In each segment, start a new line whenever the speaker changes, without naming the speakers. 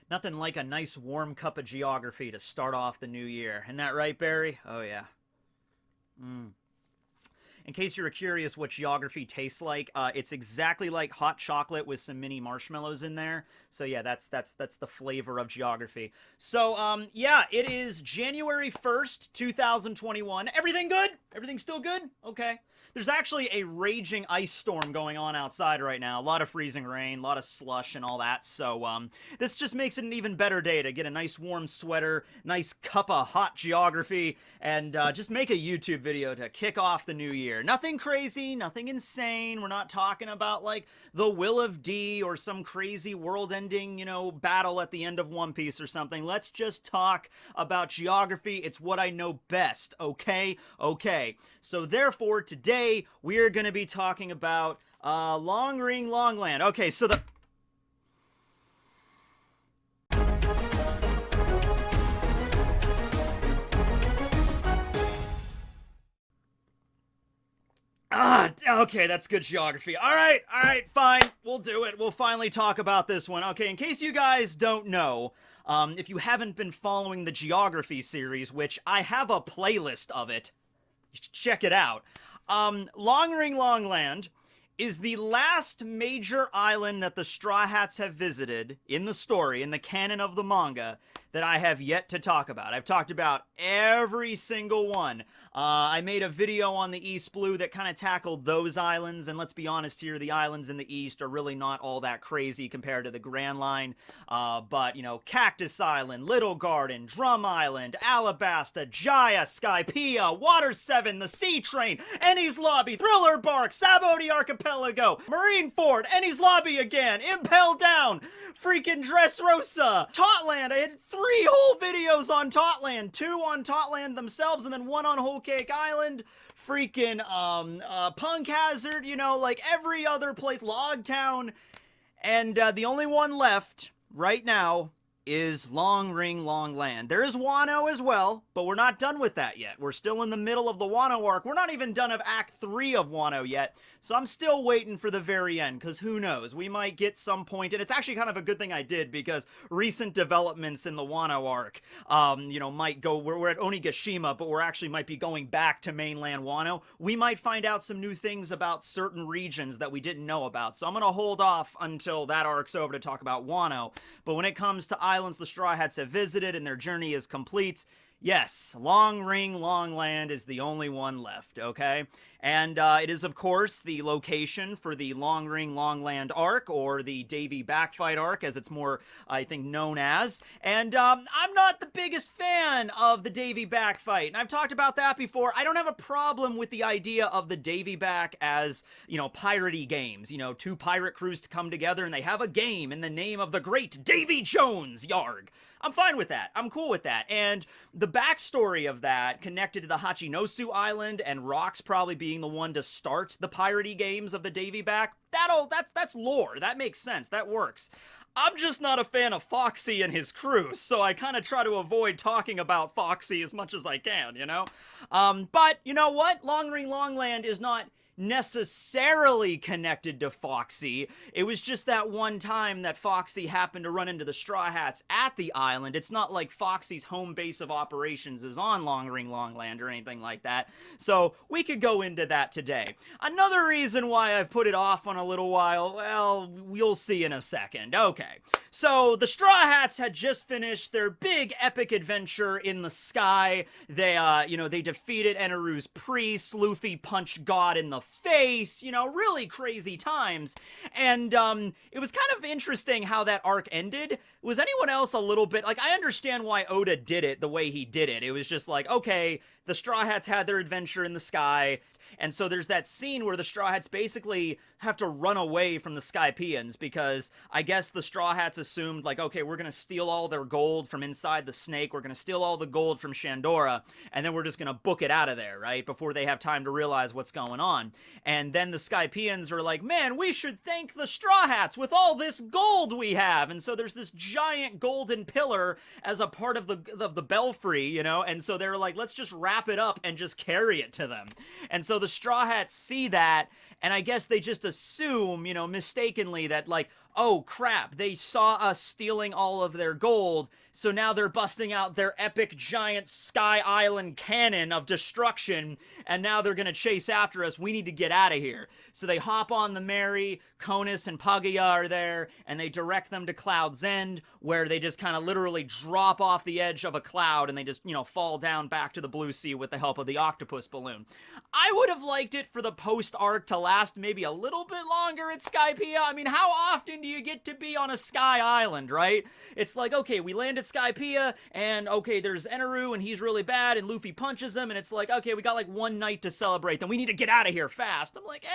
Nothing like a nice warm cup of geography to start off the new year. Isn't that right, Barry? Oh, yeah. Mm. In case you're curious what geography tastes like, it's exactly like hot chocolate with some mini marshmallows in there. So yeah, that's the flavor of geography. So yeah, it is January 1st, 2021. Everything good? Everything still good? Okay. There's actually a raging ice storm going on outside right now. A lot of freezing rain, a lot of slush and all that. So this just makes it an even better day to get a nice warm sweater, nice cup of hot geography, and just make a YouTube video to kick off the new year. Nothing crazy, nothing insane. We're not talking about like the Will of D or some crazy world-ending, battle at the end of One Piece or something. Let's just talk about geography. It's what I know best, okay? Okay. So therefore, today we're going to be talking about Long Ring Long Land. Okay, so the okay, that's good geography. All right, fine. We'll do it. We'll finally talk about this one. Okay, in case you guys don't know, if you haven't been following the geography series, which I have a playlist of it, you should check it out. Long Ring Long Land is the last major island that the Straw Hats have visited in the story, in the canon of the manga, that I have yet to talk about. I've talked about every single one. I made a video on the East Blue that kind of tackled those islands, and let's be honest here, the islands in the East are really not all that crazy compared to the Grand Line. But, Cactus Island, Little Garden, Drum Island, Alabasta, Jaya, Skypiea, Water 7, the Sea Train, Ennie's Lobby, Thriller Bark, Saboti Archipelago, Marineford, Ennie's Lobby again, IMPEL Down, freaking Dressrosa, TOTLAND. I had 3 whole videos on TOTLAND, 2 on TOTLAND themselves, and then 1 on Whole Cake Island, freaking Punk Hazard, like every other place, Logtown, and the only one left right now is Long Ring Long Land. There is Wano as well, but we're not done with that yet. We're still in the middle of the Wano arc. We're not even done of Act 3 of Wano yet, so I'm still waiting for the very end, because who knows? We might get some point, and it's actually kind of a good thing I did, because recent developments in the Wano arc, might go, we're at Onigashima, but we're actually might be going back to mainland Wano. We might find out some new things about certain regions that we didn't know about, so I'm going to hold off until that arc's over to talk about Wano. But when it comes to islands the Straw Hats have visited and their journey is complete, yes, Long Ring Long Land is the only one left, okay? And it is, of course, the location for the Long Ring Long Land arc, or the Davy Backfight arc, as it's more, I think, known as. And I'm not the biggest fan of the Davy Backfight, and I've talked about that before. I don't have a problem with the idea of the Davy Back as, piratey games. 2 pirate crews to come together, and they have a game in the name of the great Davy Jones, yarg. I'm fine with that. I'm cool with that. And the backstory of that, connected to the Hachinosu Island, and Rocks probably being the one to start the piratey games of the Davy Back, that's lore. That makes sense. That works. I'm just not a fan of Foxy and his crew, so I kind of try to avoid talking about Foxy as much as I can, But, you know what? Long Ring Long Land is not necessarily connected to Foxy. It was just that one time that Foxy happened to run into the Straw Hats at the island. It's not like Foxy's home base of operations is on Long Ring Long Land or anything like that. So we could go into that today. Another reason why I've put it off on a little while, well, you'll see in a second. Okay. So the Straw Hats had just finished their big epic adventure in the sky. They, they defeated Eneru's priest. Luffy punched God in the face, really crazy times. And it was kind of interesting how that arc ended. Was anyone else a little bit, I understand why Oda did it the way he did it. It was just like, okay, the Straw Hats had their adventure in the sky, and so there's that scene where the Straw Hats basically have to run away from the Skypians, because I guess the Straw Hats assumed, okay, we're gonna steal all their gold from inside the snake, we're gonna steal all the gold from Shandora, and then we're just gonna book it out of there, right? Before they have time to realize what's going on. And then the Skypians are like, man, we should thank the Straw Hats with all this gold we have! And so there's this giant golden pillar as a part of the belfry, and so they're like, let's just wrap it up and just carry it to them. And so the the Straw Hats see that, and I guess they just assume, you know, mistakenly that, like, oh crap, they saw us stealing all of their gold, so now they're busting out their epic giant Sky Island cannon of destruction, and now they're gonna chase after us. We need to get out of here. So they hop on the Mary, Conus and Pagaya are there, and they direct them to Cloud's End, where they just kind of literally drop off the edge of a cloud, and they just, you know, fall down back to the blue sea with the help of the octopus balloon. I would have liked it for the post-arc to last maybe a little bit longer at Skypiea. I mean, how often do you get to be on a Sky Island, right? It's like, okay, we land at Skypiea, and okay, there's Eneru, and he's really bad, and Luffy punches him, and it's like, okay, we got like one night to celebrate, then we need to get out of here fast. I'm like,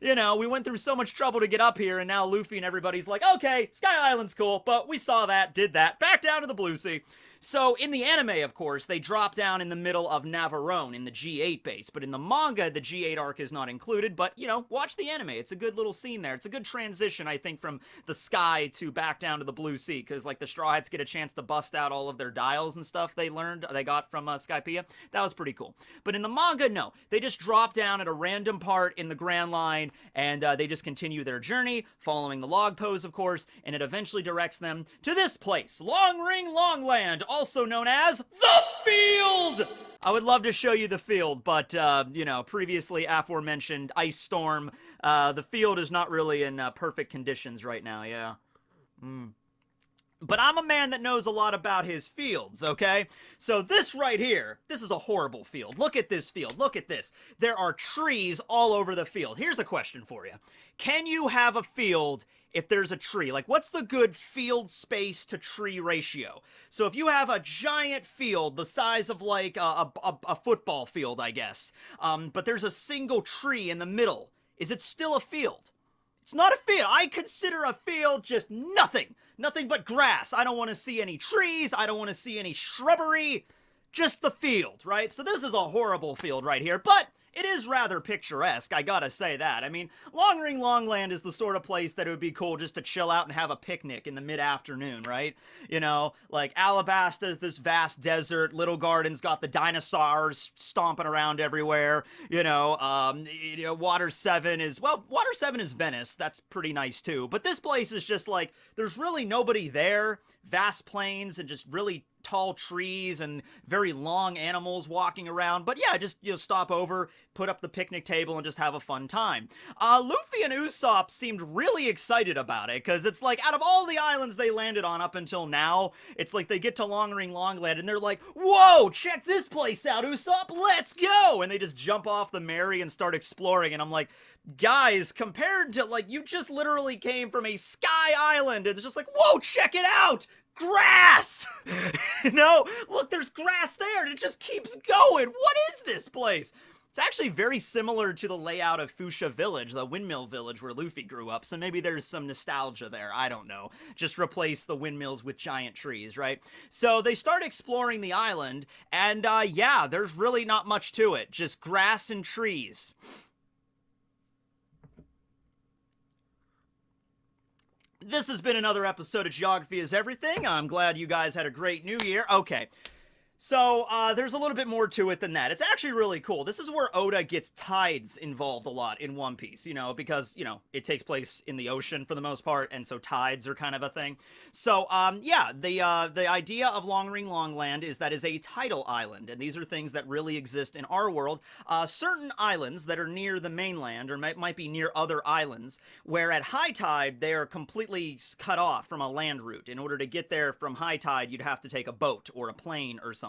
you know, we went through so much trouble to get up here, and now Luffy and everybody's like, okay, Sky Island's cool, but we saw that, did that, back down to the Blue Sea. So in the anime, of course, they drop down in the middle of Navarone in the G8 base, but in the manga, the G8 arc is not included, but, you know, watch the anime. It's a good little scene there. It's a good transition, I think, from the sky to back down to the Blue Sea, because, like, the Straw Hats get a chance to bust out all of their dials and stuff they got from Skypiea. That was pretty cool. But in the manga, no. They just drop down at a random part in the Grand Line, and they just continue their journey, following the log pose, of course, and it eventually directs them to this place, Long Ring Longland, also known as the Field! I would love to show you the field, but, you know, previously aforementioned ice storm, the field is not really in perfect conditions right now, yeah. But I'm a man that knows a lot about his fields, okay? So this right here, this is a horrible field. Look at this field. Look at this. There are trees all over the field. Here's a question for you. Can you have a field if there's a tree? Like, what's the good field space to tree ratio? So if you have a giant field the size of like a football field, I guess, but there's a single tree in the middle, is it still a field? It's not a field. I consider a field just nothing. Nothing but grass. I don't want to see any trees. I don't want to see any shrubbery. Just the field, right? So this is a horrible field right here, but it is rather picturesque, I gotta say that. I mean, Long Ring Longland is the sort of place that it would be cool just to chill out and have a picnic in the mid-afternoon, right? You know, like Alabasta is this vast desert, Little Garden's got the dinosaurs stomping around everywhere, you know, Water 7 is, well, Water 7 is Venice, that's pretty nice too, but this place is just like, there's really nobody there, vast plains and just really tall trees and very long animals walking around. But yeah, just, you know, stop over, put up the picnic table, and just have a fun time. Luffy and Usopp seemed really excited about it, because it's like, out of all the islands they landed on up until now, it's like they get to Long Ring Longland, and they're like, whoa, check this place out, Usopp, let's go! And they just jump off the Mary and start exploring, and I'm like, guys, compared to, like, you just literally came from a sky island, and it's just like, whoa, check it out! Grass! You know? Look, there's grass there, and it just keeps going. What is this place? It's actually very similar to the layout of Fuchsia Village, the windmill village where Luffy grew up, so maybe there's some nostalgia there, I don't know. Just replace the windmills with giant trees, right? So they start exploring the island, and yeah, there's really not much to it. Just grass and trees. This has been another episode of Geography is Everything. I'm glad you guys had a great new year. Okay. So, there's a little bit more to it than that. It's actually really cool. This is where Oda gets tides involved a lot in One Piece, you know, because, you know, it takes place in the ocean for the most part, and so tides are kind of a thing. So, yeah, the idea of Long Ring Longland is that is a tidal island, and these are things that really exist in our world. Certain islands that are near the mainland, or might be near other islands, where at high tide, they are completely cut off from a land route. In order to get there from high tide, you'd have to take a boat or a plane or something.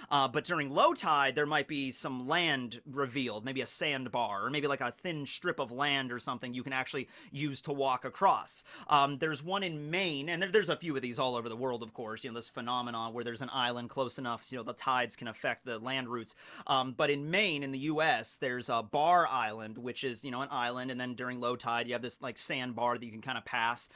But during low tide, there might be some land revealed, maybe a sandbar, or maybe like a thin strip of land or something you can actually use to walk across. There's one in Maine, and there's a few of these all over the world, of course, you know, this phenomenon where there's an island close enough, so, you know, the tides can affect the land routes. But in Maine, in the US, there's a Bar Island, which is, you know, an island, and then during low tide, you have this, like, sandbar that you can kind of pass.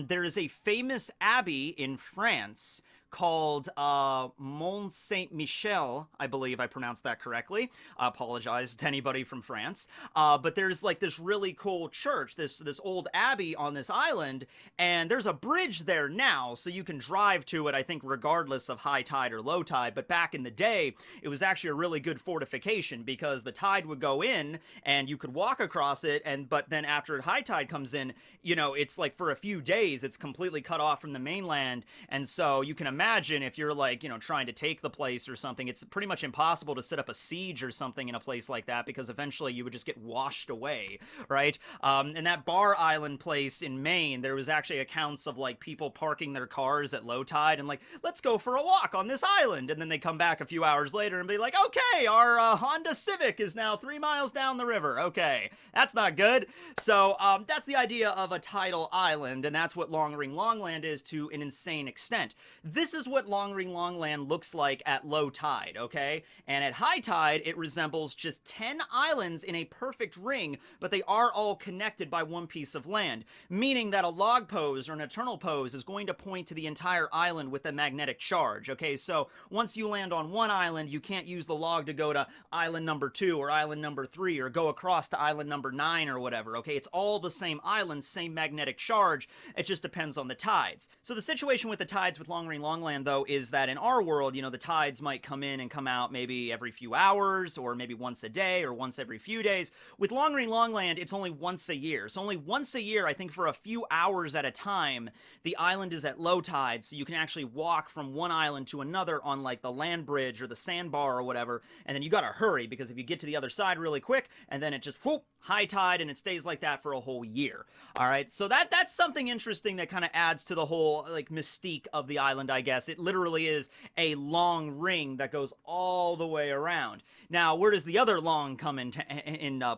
There is a famous abbey in France called Mont Saint Michel. I believe I pronounced that correctly. I apologize to anybody from France. But there's like this really cool church, this old abbey on this island, and there's a bridge there now, so you can drive to it, I think, regardless of high tide or low tide. But back in the day, it was actually a really good fortification because the tide would go in and you could walk across it, but then after high tide comes in, you know, it's like for a few days it's completely cut off from the mainland. And so you can imagine if you're like, you know, trying to take the place or something, it's pretty much impossible to set up a siege or something in a place like that, because eventually you would just get washed away, right? And that Bar Island place in Maine, there was actually accounts of like people parking their cars at low tide and like, let's go for a walk on this island, and then they come back a few hours later and be like, okay, our Honda Civic is now 3 miles down the river. Okay, that's not good. So that's the idea of a tidal island, and that's what Long Ring Longland is to an insane extent. This is what Long Ring Longland looks like at low tide, okay? And at high tide, it resembles just 10 islands in a perfect ring, but they are all connected by one piece of land, meaning that a log pose or an eternal pose is going to point to the entire island with a magnetic charge, okay? So once you land on one island, you can't use the log to go to island number 2 or island number 3 or go across to island number 9 or whatever, okay? It's all the same island, same magnetic charge. It just depends on the tides. So the situation with the tides with Long Ring Longland, though, is that in our world, you know, the tides might come in and come out maybe every few hours or maybe once a day or once every few days. With Long Ring Longland, it's only once a year. So only once a year, I think for a few hours at a time, the island is at low tide, so you can actually walk from one island to another on like the land bridge or the sandbar or whatever, and then you gotta hurry, because if you get to the other side really quick, and then it just, whoop, high tide, and it stays like that for a whole year. All right, so that's something interesting that kind of adds to the whole like mystique of the island, I guess. It literally is a long ring that goes all the way around. Now, where does the other long come in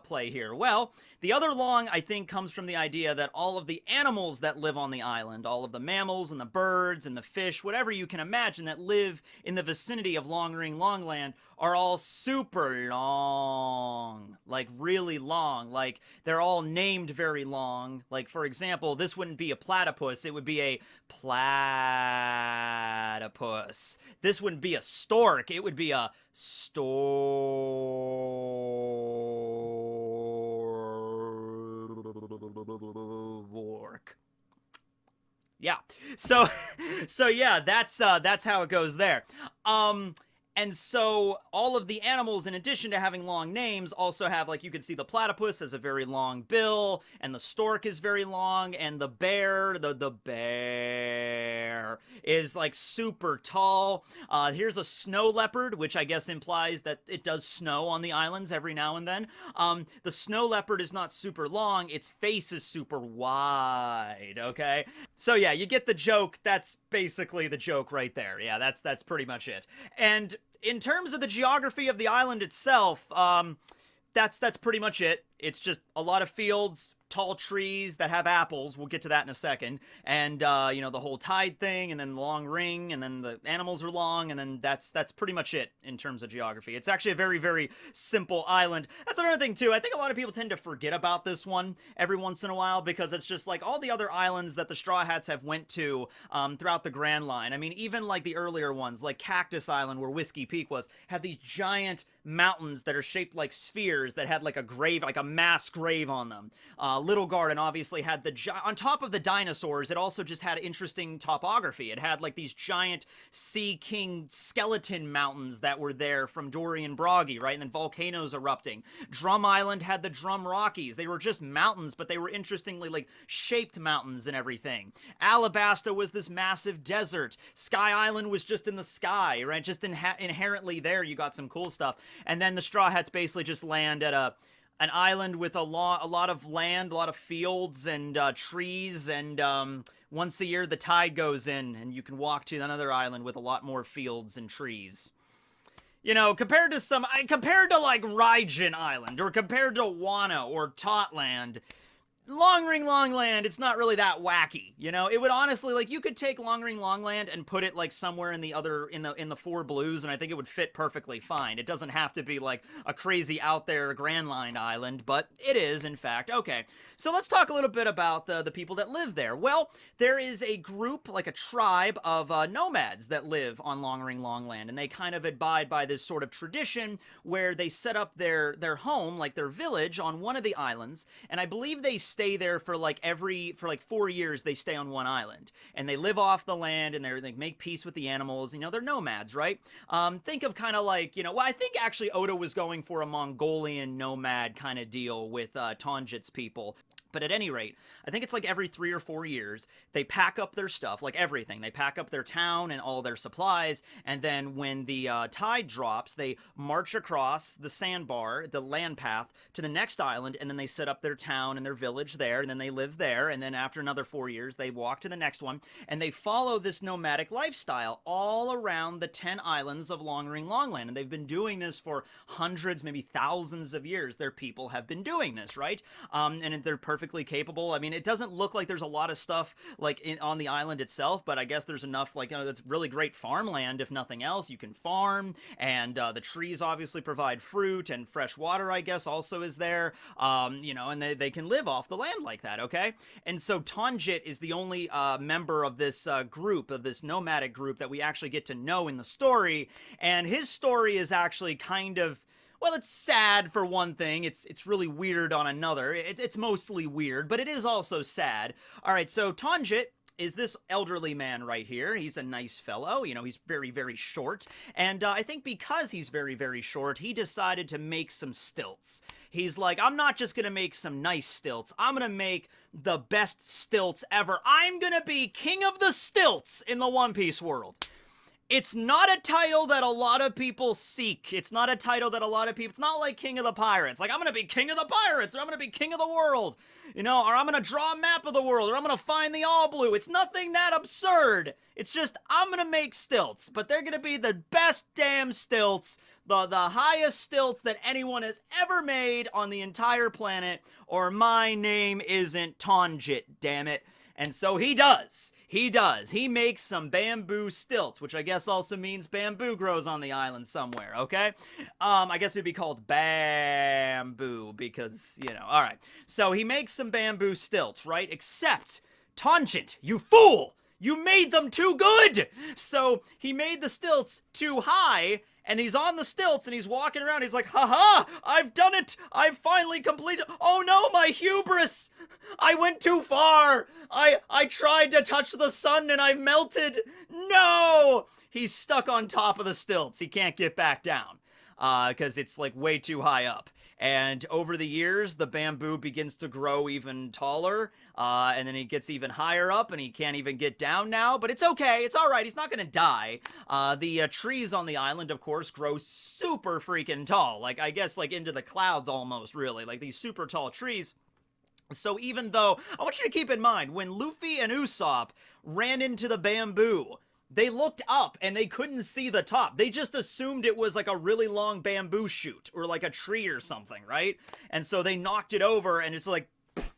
play here? Well, the other long, I think, comes from the idea that all of the animals that live on the island, all of the mammals and the birds and the fish, whatever you can imagine that live in the vicinity of Long Ring Longland, are all super long. Like, really long. Like, they're all named very long. Like, for example, this wouldn't be a platypus, it would be a platypus. This wouldn't be a stork, it would be a stork. Yeah. So yeah, that's how it goes there. And so all of the animals, in addition to having long names, also have, like, you can see the platypus has a very long bill, and the stork is very long, and the bear, the bear is, like, super tall. Here's a snow leopard, which I guess implies that it does snow on the islands every now and then. The snow leopard is not super long, its face is super wide, okay? So yeah, you get the joke. That's basically the joke right there. Yeah, that's pretty much it. And in terms of the geography of the island itself, that's pretty much it. It's just a lot of fields, tall trees that have apples. We'll get to that in a second. And, you know, the whole tide thing, and then the long ring, and then the animals are long, and then that's pretty much it in terms of geography. It's actually a very, very simple island. That's another thing, too. I think a lot of people tend to forget about this one every once in a while, because it's just like all the other islands that the Straw Hats have went to throughout the Grand Line. I mean, even like the earlier ones, like Cactus Island, where Whiskey Peak was, had these giant mountains that are shaped like spheres that had like a grave, like a mass grave on them. Little Garden obviously had on top of the dinosaurs, it also just had interesting topography. It had like these giant Sea King skeleton mountains that were there from Dorian Broggy, right? And then volcanoes erupting. Drum Island had the Drum Rockies. They were just mountains, but they were interestingly like shaped mountains and everything. Alabasta was this massive desert. Sky Island was just in the sky, right? Just inherently there, you got some cool stuff. And then the Straw Hats basically just land at an island with a lot of land, a lot of fields and trees, and once a year the tide goes in and you can walk to another island with a lot more fields and trees. You know, compared to like Raijin Island, or compared to Wano or Totland, Long Ring Long Land, it's not really that wacky, you know. It would honestly, like, you could take Long Ring Long Land and put it like somewhere in the other in the four blues, and I think it would fit perfectly fine. It doesn't have to be like a crazy out there Grand Line island, but it is in fact. Okay, so let's talk a little bit about the people that live there. Well, there is a group, like a tribe of nomads that live on Long Ring Long Land, and they kind of abide by this sort of tradition where they set up their home, like their village, on one of the islands, and I believe they stay there for like 4 years. They stay on one island and they live off the land, and they make peace with the animals. You know, they're nomads, right? Think of kind of like, you know, well, I think actually Oda was going for a Mongolian nomad kind of deal with Tonjit's people. But at any rate, I think it's like every 3 or 4 years, they pack up their stuff, like everything. They pack up their town and all their supplies, and then when the tide drops, they march across the sandbar, the land path, to the next island, and then they set up their town and their village there, and then they live there, and then after another 4 years, they walk to the next one, and they follow this nomadic lifestyle all around the 10 islands of Long Ring Long Land, and they've been doing this for hundreds, maybe thousands of years. Their people have been doing this, right? And they're perfectly capable. I mean, it doesn't look like there's a lot of stuff like on the island itself, but I guess there's enough, like, you know, that's really great farmland. If nothing else, you can farm, and the trees obviously provide fruit, and fresh water, I guess, also is there. You know, and they can live off the land like that. Okay, and so Tonjit is the only member of this group, of this nomadic group, that we actually get to know in the story, and his story is actually kind of, well, it's sad for one thing. It's really weird on another. It's mostly weird, but it is also sad. All right, so Tonjit is this elderly man right here. He's a nice fellow. You know, he's very, very short. And I think because he's very, very short, he decided to make some stilts. He's like, I'm not just going to make some nice stilts. I'm going to make the best stilts ever. I'm going to be king of the stilts in the One Piece world. It's not a title that a lot of people seek. It's not a title that a lot of people... It's not like King of the Pirates. Like, I'm going to be King of the Pirates, or I'm going to be King of the World, you know, or I'm going to draw a map of the world, or I'm going to find the All Blue. It's nothing that absurd. It's just, I'm going to make stilts, but they're going to be the best damn stilts, the highest stilts that anyone has ever made on the entire planet, or my name isn't Tonjit, damn it. And so he does. He does. He makes some bamboo stilts, which I guess also means bamboo grows on the island somewhere, okay? I guess it'd be called bamboo because, you know, all right. So he makes some bamboo stilts, right? Except, Tonjit, you fool! You made them too good! So he made the stilts too high, and he's on the stilts, and he's walking around. He's like, haha, I've done it. I've finally completed. Oh no, my hubris. I went too far. I tried to touch the sun, and I melted. No! He's stuck on top of the stilts. He can't get back down because it's like way too high up. And over the years, the bamboo begins to grow even taller, and then he gets even higher up, and he can't even get down now, but it's okay, it's alright, he's not gonna die. The trees on the island, of course, grow super freaking tall, like, I guess, like, into the clouds almost, really, like, these super tall trees. So even though, I want you to keep in mind, when Luffy and Usopp ran into the bamboo, they looked up and they couldn't see the top. They just assumed it was like a really long bamboo shoot or like a tree or something, right? And so they knocked it over and it's like... Pfft.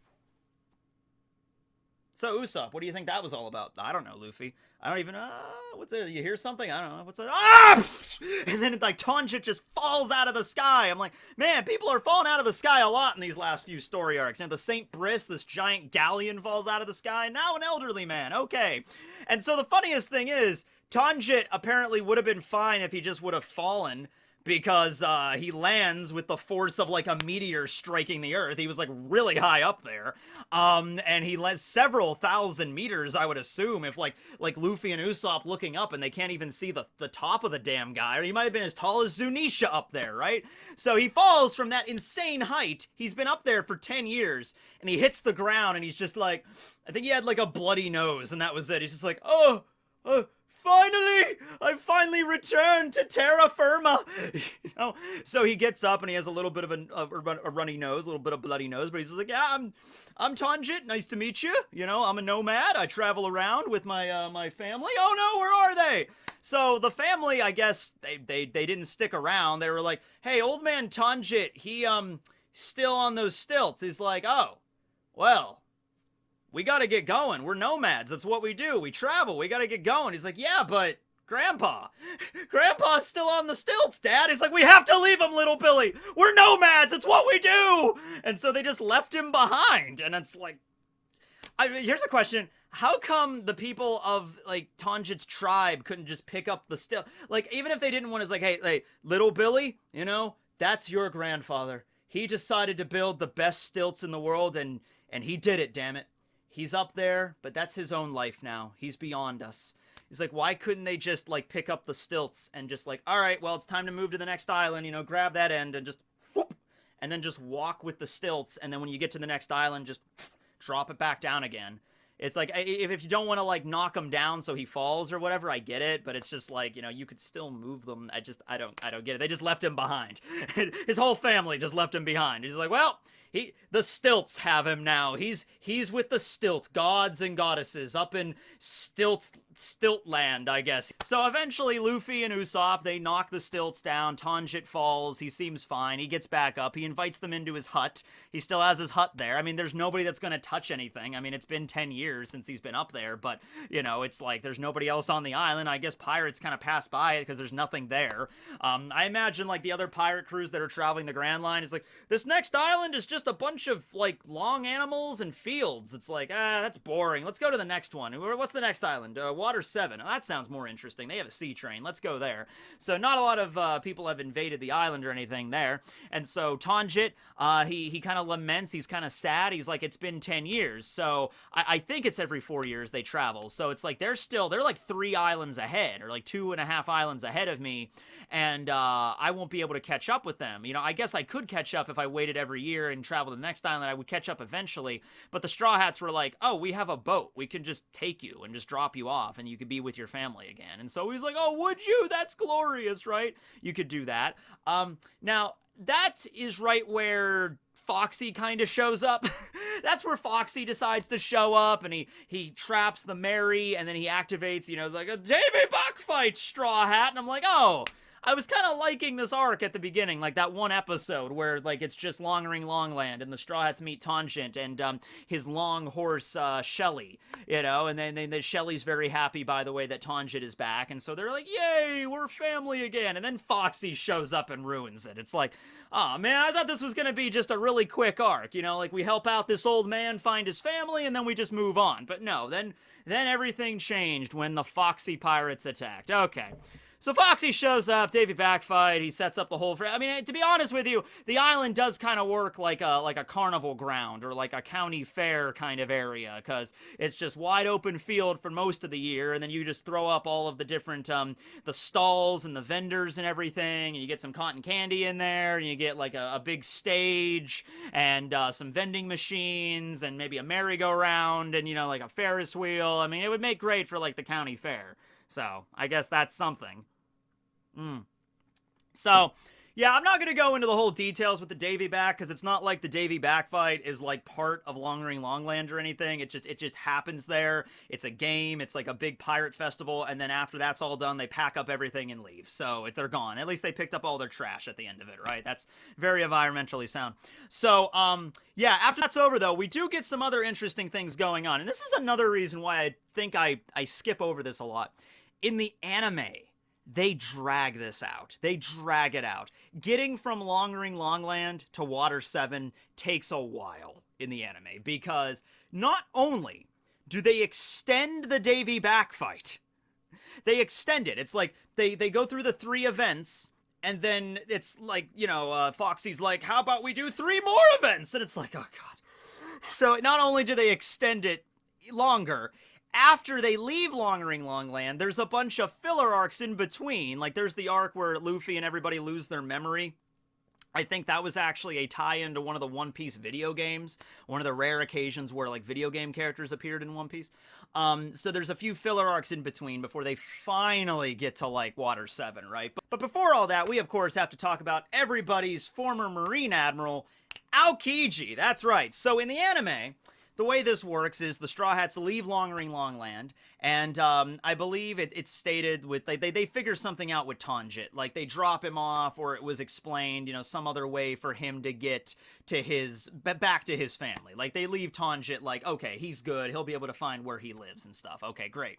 So Usopp, what do you think that was all about? I don't know, Luffy. I don't even know. What's it? You hear something? I don't know. What's it? Ah! Pfft! And then like Tonjit just falls out of the sky. I'm like, man, people are falling out of the sky a lot in these last few story arcs. And the St. Brice, this giant galleon, falls out of the sky. Now an elderly man. Okay. And so the funniest thing is, Tonjit apparently would have been fine if he just would have fallen, because he lands with the force of like a meteor striking the earth. He was like really high up there. And he lands several thousand meters, I would assume, if like Luffy and Usopp looking up and they can't even see the top of the damn guy. Or he might have been as tall as Zunisha up there, right? So he falls from that insane height. He's been up there for 10 years and he hits the ground and he's just like, I think he had like a bloody nose and that was it. He's just like, finally! I finally returned to terra firma! You know? So he gets up and he has a little bit of a runny nose, a little bit of bloody nose, but he's just like, yeah, I'm Tonjit, nice to meet you. You know, I'm a nomad, I travel around with my my family. Oh no, where are they? So the family, I guess, they didn't stick around. They were like, hey, old man Tonjit, he still on those stilts. He's like, oh, well, we gotta get going. We're nomads. That's what we do. We travel. We gotta get going. He's like, yeah, but Grandpa's still on the stilts, Dad. He's like, we have to leave him, little Billy. We're nomads. It's what we do. And so they just left him behind. And it's like, here's a question. How come the people of, like, Tonjit's tribe couldn't just pick up the stilt? Like, even if they didn't want to, like, hey, little Billy, you know, that's your grandfather. He decided to build the best stilts in the world, and he did it, damn it. He's up there, but that's his own life now. He's beyond us. He's like, why couldn't they just, like, pick up the stilts and just, like, all right, well, it's time to move to the next island, you know, grab that end and just, whoop, and then just walk with the stilts, and then when you get to the next island, just drop it back down again. It's like, if you don't want to, like, knock him down so he falls or whatever, I get it, but it's just like, you know, you could still move them. I don't get it. They just left him behind. His whole family just left him behind. He's like, well, the stilts have him now. He's with the stilt gods and goddesses up in Stiltland, I guess. So eventually Luffy and Usopp, they knock the stilts down. Tonjit falls. He seems fine. He gets back up. He invites them into his hut. He still has his hut there. I mean, there's nobody that's going to touch anything. I mean, it's been 10 years since he's been up there, but, you know, it's like there's nobody else on the island. I guess pirates kind of pass by it because there's nothing there. I imagine, like, the other pirate crews that are traveling the Grand Line is like, this next island is just a bunch of, like, long animals and fields. It's like, that's boring. Let's go to the next one. What's the next island? Water 7. Oh, that sounds more interesting. They have a sea train. Let's go there. So not a lot of people have invaded the island or anything there. And so Tonjit, he kind of laments. He's kind of sad. He's like, it's been 10 years. So I think it's every 4 years they travel. So it's like they're like 3 islands ahead, or like 2.5 islands ahead of me. And I won't be able to catch up with them. You know, I guess I could catch up if I waited every year and traveled to the next island. I would catch up eventually. But the Straw Hats were like, oh, we have a boat. We can just take you and just drop you off, and you could be with your family again. And so he's like, oh, would you? That's glorious, right? You could do that. Now, that is right where Foxy kind of shows up. That's where Foxy decides to show up, and he traps the Mary, and then he activates, you know, like a Davy Buck fight, Straw Hat. And I'm like, oh, I was kind of liking this arc at the beginning, like that one episode where, like, it's just Long Ring Longland and the Straw Hats meet Tonjit and his long horse Shelly, you know, and then Shelly's very happy, by the way, that Tonjit is back, and so they're like, yay, we're family again, and then Foxy shows up and ruins it. It's like, oh man, I thought this was gonna be just a really quick arc, you know, like we help out this old man find his family and then we just move on. But no, then everything changed when the Foxy pirates attacked. Okay. So Foxy shows up, Davy Backfight, he sets up the whole... I mean, to be honest with you, the island does kind of work like a carnival ground or like a county fair kind of area, because it's just wide open field for most of the year, and then you just throw up all of the different, the stalls and the vendors and everything, and you get some cotton candy in there, and you get like a big stage, and some vending machines, and maybe a merry-go-round, and, you know, like a Ferris wheel. I mean, it would make great for like the county fair. So, I guess that's something. So, yeah, I'm not going to go into the whole details with the Davy Back, because it's not like the Davy Back fight is like part of Long Ring Longland or anything. It just happens there. It's a game. It's like a big pirate festival, and then after that's all done, they pack up everything and leave. So they're gone. At least they picked up all their trash at the end of it, right? That's very environmentally sound. So, yeah, after that's over, though, we do get some other interesting things going on. And this is another reason why I think I skip over this a lot. In the anime, they drag this out. They drag it out. Getting from Long Ring Longland to Water 7 takes a while in the anime, because not only do they extend the Davy Back fight, they extend it. It's like they go through the 3 events, and then it's like, you know, Foxy's like, how about we do 3 more events? And it's like, oh god. So not only do they extend it longer, after they leave Long Ring Longland, there's a bunch of filler arcs in between. Like, there's the arc where Luffy and everybody lose their memory. I think that was actually a tie-in to one of the One Piece video games. One of the rare occasions where, like, video game characters appeared in One Piece. So there's a few filler arcs in between before they finally get to, like, Water 7, right? But before all that, we, of course, have to talk about everybody's former Marine Admiral, Aokiji. That's right. So in the anime, the way this works is the Straw Hats leave Long-Ring Longland, and I believe it's stated with they figure something out with Tonjit, like they drop him off, or it was explained, some other way for him to get to back to his family. Like they leave Tonjit like, okay, he's good, he'll be able to find where he lives and stuff. Okay, great.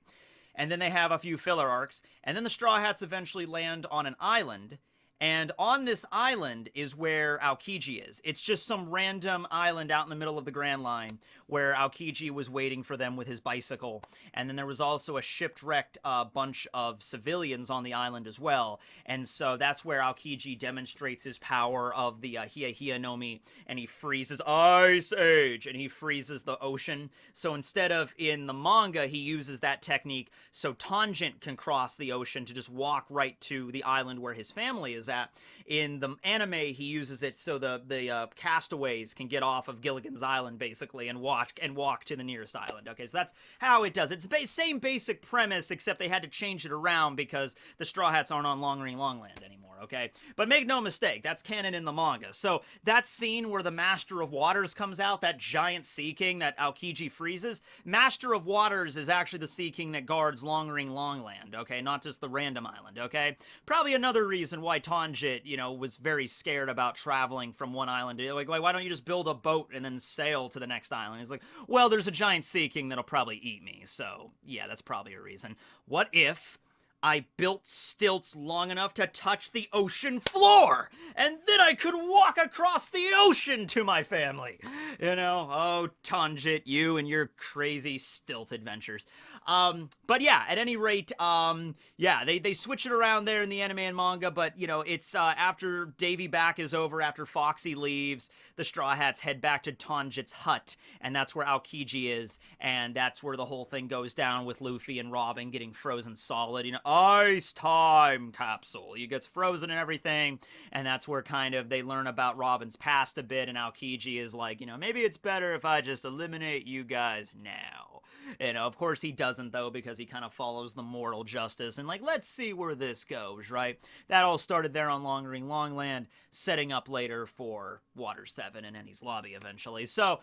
And then they have a few filler arcs, and then the Straw Hats eventually land on an island. And on this island is where Aokiji is. It's just some random island out in the middle of the Grand Line where Aokiji was waiting for them with his bicycle. And then there was also a shipwrecked bunch of civilians on the island as well. And so that's where Aokiji demonstrates his power of the Hiya no Mi, and he freezes Ice Age, and he freezes the ocean. So instead of in the manga, he uses that technique so Tonjit can cross the ocean to just walk right to the island where his family is at. In the anime, he uses it so the castaways can get off of Gilligan's Island, basically, and walk to the nearest island. Okay, so that's how it does. It's the same basic premise, except they had to change it around because the Straw Hats aren't on Long-Ring Longland anymore. Okay, but make no mistake, that's canon in the manga. So that scene where the Master of Waters comes out, that giant Sea King that Aokiji freezes, Master of Waters is actually the Sea King that guards Long-Ring Longland. Okay, not just the random island. Okay, probably another reason why Tonjit, was very scared about traveling from one island to, like, why don't you just build a boat and then sail to the next island? He's like, well, there's a giant Sea King that'll probably eat me. So yeah, that's probably a reason. What if I built stilts long enough to touch the ocean floor, and then I could walk across the ocean to my family? Oh, Tonjit, you and your crazy stilt adventures. But yeah, at any rate, they switch it around there in the anime and manga, but, it's after Davy Back is over, after Foxy leaves, the Straw Hats head back to Tonjit's hut, and that's where Aokiji is, and that's where the whole thing goes down with Luffy and Robin getting frozen solid, ice time capsule. He gets frozen and everything, and that's where kind of they learn about Robin's past a bit, and Aokiji is like, maybe it's better if I just eliminate you guys now. Of course he doesn't, though, because he kind of follows the mortal justice, and let's see where this goes, right? That all started there on Long-Ring Longland, setting up later for Water 7 and Enies Lobby eventually. So,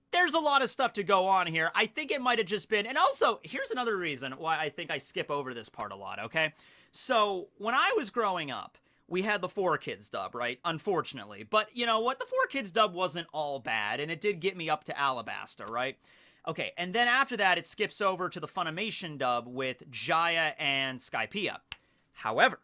there's a lot of stuff to go on here. I think it might have just been, and also, here's another reason why I think I skip over this part a lot, okay? So, when I was growing up, we had the 4Kids dub, right? Unfortunately. But, you know what? The 4Kids dub wasn't all bad, and it did get me up to Alabasta, right? Okay, and then after that, it skips over to the Funimation dub with Jaya and Skypiea. However,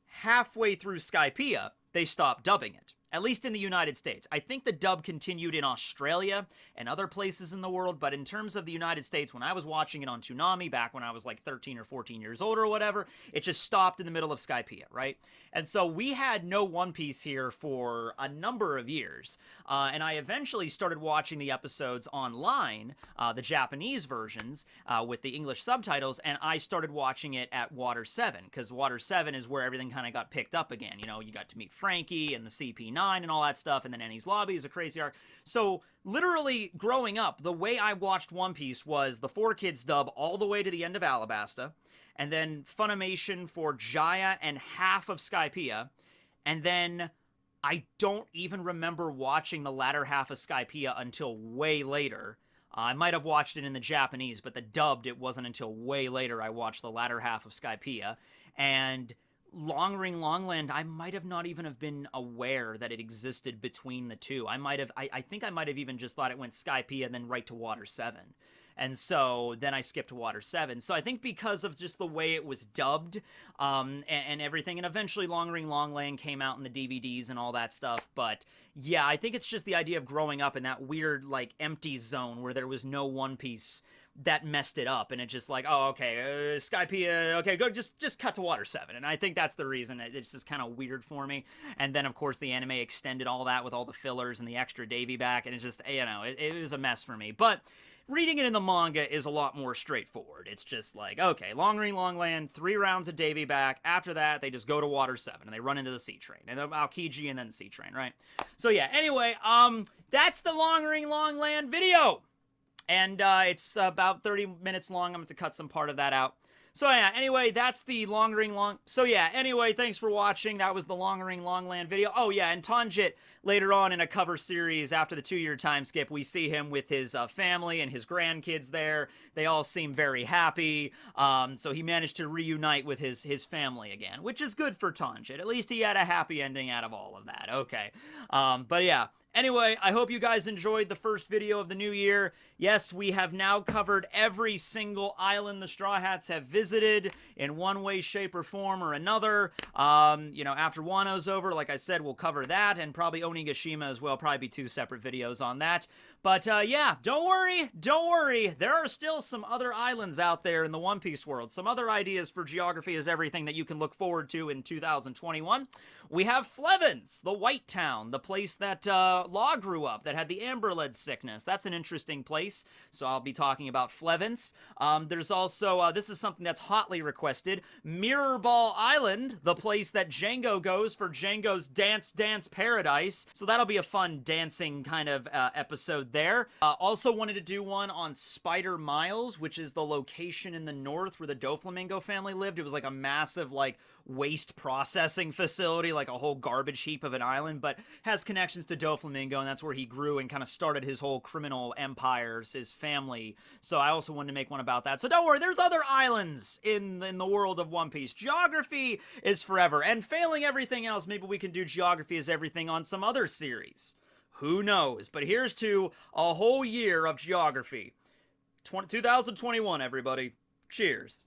halfway through Skypiea, they stopped dubbing it. At least in the United States. I think the dub continued in Australia and other places in the world, but in terms of the United States, when I was watching it on Toonami back when I was 13 or 14 years old or whatever, it just stopped in the middle of Skypiea, right? And so we had no One Piece here for a number of years, and I eventually started watching the episodes online, the Japanese versions, with the English subtitles, and I started watching it at Water 7, because Water 7 is where everything kind of got picked up again. You got to meet Frankie and the CP9 and all that stuff, and then Enies Lobby is a crazy arc. So literally growing up, the way I watched One Piece was the 4Kids dub all the way to the end of Alabasta, and then Funimation for Jaya and half of Skypiea, and then I don't even remember watching the latter half of Skypiea until way later. I might have watched it in the Japanese, but the dubbed, it wasn't until way later I watched the latter half of Skypiea, and Long-Ring Longland, I might have not even have been aware that it existed between the two. I think I might have even just thought it went Skypiea and then right to Water 7. And so then I skipped to Water 7. So I think because of just the way it was dubbed and everything, and eventually Long-Ring Longland came out in the DVDs and all that stuff. But yeah, I think it's just the idea of growing up in that weird, empty zone where there was no One Piece that messed it up, and it's just okay, Skypiea, okay, go, just cut to Water 7, and I think that's the reason. It's just kind of weird for me, and then, of course, the anime extended all that with all the fillers and the extra Davy Back, and it's just, it was a mess for me, but reading it in the manga is a lot more straightforward. It's just okay, Long-Ring Longland, 3 rounds of Davy Back, after that, they just go to Water 7, and they run into the Sea Train, and then Aokiji, and then the Sea Train, right? So yeah, anyway, that's the Long-Ring Longland video! And it's about 30 minutes long. I'm going to cut some part of that out. So yeah, anyway, that's the Long Ring Long. So yeah, anyway, thanks for watching. That was the Long Ring Longland video. Oh yeah, and Tonjit, later on in a cover series after the 2-year time skip, we see him with his family and his grandkids there. They all seem very happy. So he managed to reunite with his family again, which is good for Tonjit. At least he had a happy ending out of all of that. Okay. But yeah. Anyway, I hope you guys enjoyed the first video of the new year. Yes, we have now covered every single island the Straw Hats have visited in one way, shape, or form or another. You know, after Wano's over, like I said, we'll cover that, and probably Onigashima as well. Probably be 2 separate videos on that. But yeah, don't worry. There are still some other islands out there in the One Piece world. Some other ideas for Geography is Everything that you can look forward to in 2021. We have Flevens, the White Town, the place that Law grew up, that had the Amberlead sickness. That's an interesting place, so I'll be talking about Flevens. There's also, this is something that's hotly requested, Mirrorball Island, the place that Django goes for Django's Dance Paradise. So that'll be a fun dancing kind of episode there. Also wanted to do one on Spider Miles, which is the location in the north where the Doflamingo family lived. It was like a massive, like, waste processing facility, like a whole garbage heap of an island, but has connections to Doflamingo, and that's where he grew and kind of started his whole criminal empires, his family. So I also wanted to make one about that. So don't worry, there's other islands in the world of One Piece. Geography is forever, and failing everything else, maybe we can do Geography is Everything on some other series. Who knows? But here's to a whole year of Geography. 2021, everybody. Cheers.